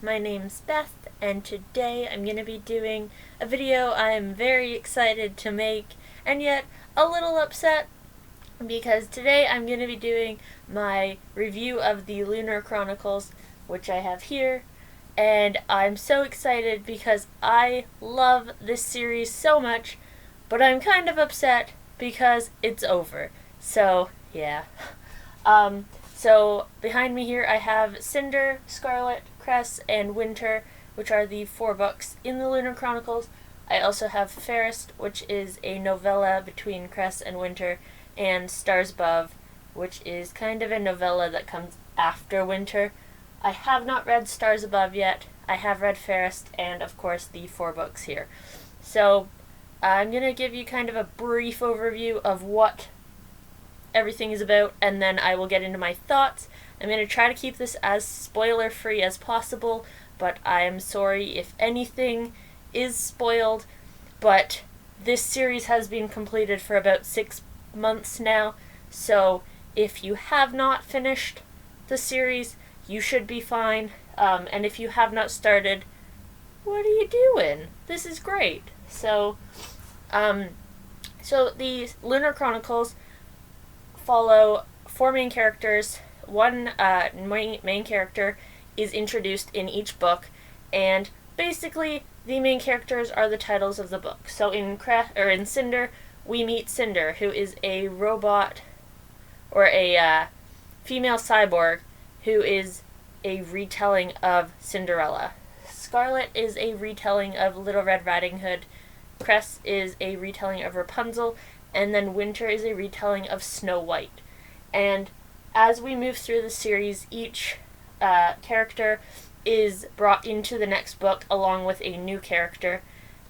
My name's Beth, and today I'm going to be doing a video I'm very excited to make, and yet a little upset, because today I'm going to be doing my review of the Lunar Chronicles, which I have here, and I'm so excited because I love this series so much, but I'm kind of upset because it's over. So, yeah. So behind me here I have Cinder, Scarlet, Cress, and Winter, which are the 4 books in the Lunar Chronicles. I also have Fairest, which is a novella between Cress and Winter, and Stars Above, which is kind of a novella that comes after Winter. I have not read Stars Above yet. I have read Fairest, and of course the 4 books here. So I'm going to give you kind of a brief overview of what everything is about, and then I will get into my thoughts. I'm going to try to keep this as spoiler-free as possible, but I am sorry if anything is spoiled, but this series has been completed for about 6 months now, so if you have not finished the series, you should be fine, and if you have not started, what are you doing? This is great. So the Lunar Chronicles follow 4 main characters. One main character is introduced in each book, and basically the main characters are the titles of the book. So in Cinder, we meet Cinder, who is a robot, or a female cyborg, who is a retelling of Cinderella. Scarlet is a retelling of Little Red Riding Hood. Cress is a retelling of Rapunzel, and then Winter is a retelling of Snow White. And as we move through the series, each character is brought into the next book along with a new character,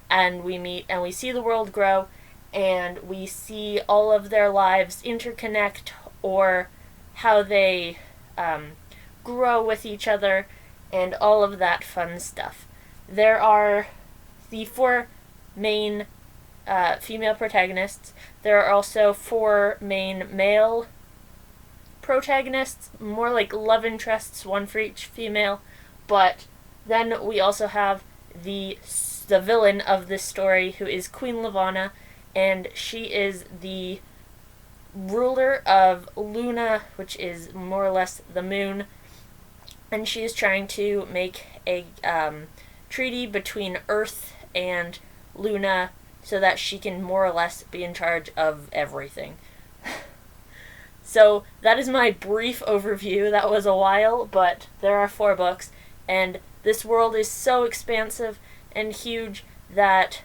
and we meet and we see the world grow, and we see all of their lives interconnect, or how they grow with each other, and all of that fun stuff. There are the 4 main female protagonists. There are also 4 main male protagonists, more like love interests, 1 for each female, but then we also have the villain of this story, who is Queen Lavana, and she is the ruler of Luna, which is more or less the moon, and she is trying to make a treaty between Earth and Luna so that she can more or less be in charge of everything. So that is my brief overview. That was a while, but there are 4 books, and this world is so expansive and huge that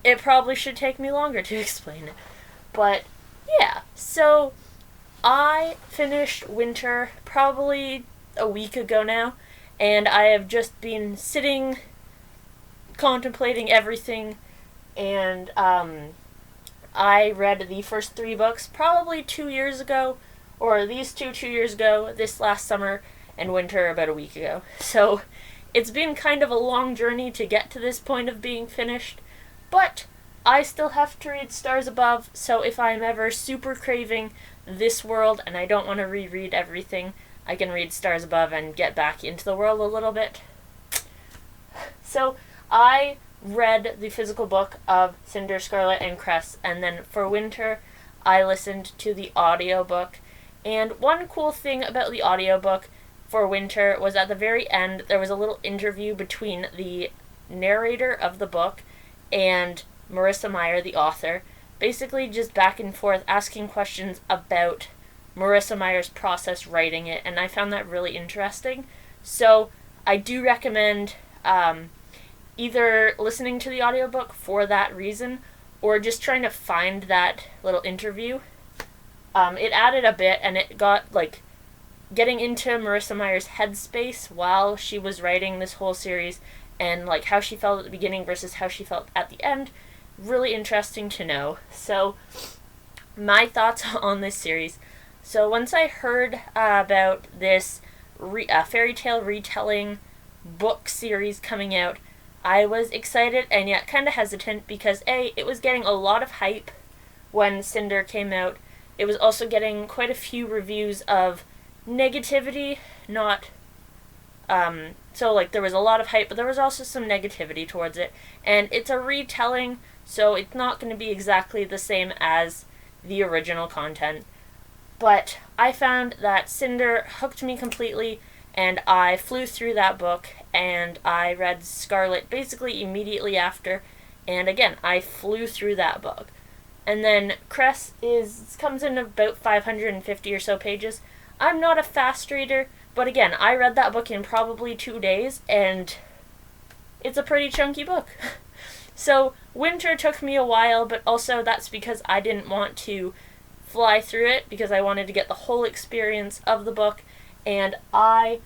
it probably should take me longer to explain it. But yeah, so I finished Winter probably a week ago now, and I have just been sitting contemplating everything, and I read the first 3 books probably 2 years ago, or these 2 years ago, this last summer, and Winter about a week ago. So it's been kind of a long journey to get to this point of being finished, but I still have to read Stars Above, so if I'm ever super craving this world and I don't want to reread everything, I can read Stars Above and get back into the world a little bit. So I read the physical book of Cinder, Scarlet, and Cress, and then for Winter, I listened to the audiobook. And one cool thing about the audiobook for Winter was at the very end, there was a little interview between the narrator of the book and Marissa Meyer, the author, basically just back and forth asking questions about Marissa Meyer's process writing it, and I found that really interesting. So I do recommend either listening to the audiobook for that reason, or just trying to find that little interview. It added a bit, and it got, getting into Marissa Meyer's headspace while she was writing this whole series, and, how she felt at the beginning versus how she felt at the end. Really interesting to know. So, my thoughts on this series. So, once I heard about this fairy tale retelling book series coming out, I was excited and yet kind of hesitant because A, it was getting a lot of hype when Cinder came out. It was also getting quite a few reviews of negativity, not So, like, there was a lot of hype, but there was also some negativity towards it. And it's a retelling, so it's not going to be exactly the same as the original content. But I found that Cinder hooked me completely, and I flew through that book, and I read Scarlet basically immediately after, and again, I flew through that book. And then Cress comes in about 550 or so pages. I'm not a fast reader, but again, I read that book in probably 2 days, and it's a pretty chunky book. So, Winter took me a while, but also that's because I didn't want to fly through it, because I wanted to get the whole experience of the book, and I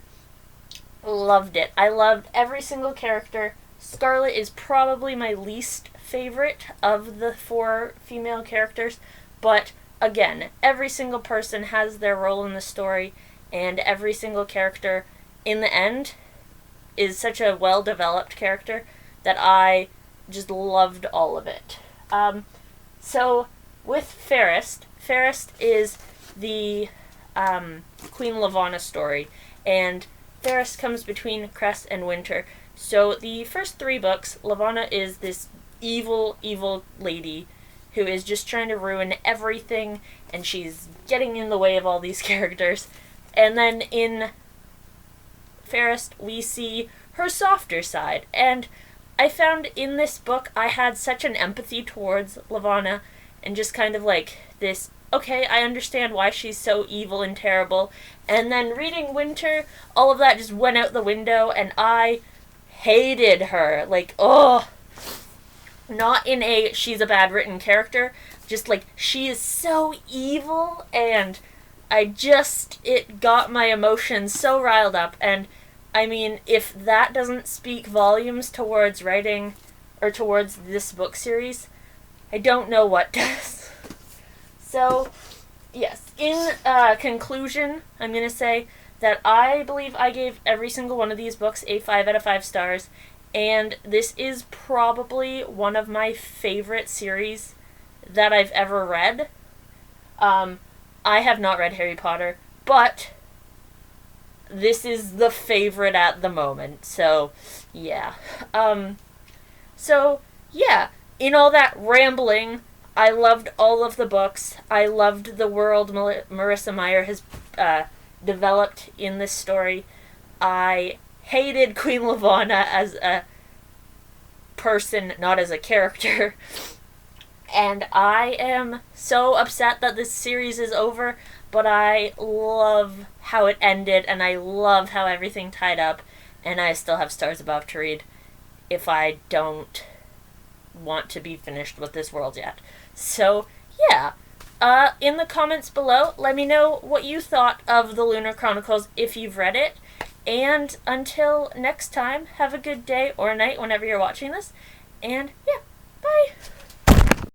loved it. I loved every single character. Scarlet is probably my least favorite of the 4 female characters, but again, every single person has their role in the story, and every single character, in the end, is such a well-developed character that I just loved all of it. So, with Fairest is the Queen Lavanna story, and Fairest comes between Cress and Winter. So, the first 3 books, Lavanna is this evil, evil lady who is just trying to ruin everything, and she's getting in the way of all these characters. And then in Fairest, we see her softer side, and I found in this book I had such an empathy towards Lavanna, and just kind of like this, okay, I understand why she's so evil and terrible. And then reading Winter, all of that just went out the window, and I hated her. Like, oh, not in a she's a bad written character, just like she is so evil, and it got my emotions so riled up. And I mean, if that doesn't speak volumes towards writing or towards this book series, I don't know what does. So, yes, in conclusion, I'm going to say that I believe I gave every single one of these books a 5 out of 5 stars, and this is probably one of my favorite series that I've ever read. I have not read Harry Potter, but this is the favorite at the moment, so, yeah. In all that rambling, I loved all of the books. I loved the world Marissa Meyer has developed in this story. I hated Queen Lavanna as a person, not as a character. And I am so upset that this series is over, but I love how it ended, and I love how everything tied up, and I still have stars above to read if I don't want to be finished with this world yet. So, yeah. In the comments below, let me know what you thought of the Lunar Chronicles if you've read it. And until next time, have a good day or night whenever you're watching this. And, yeah, bye!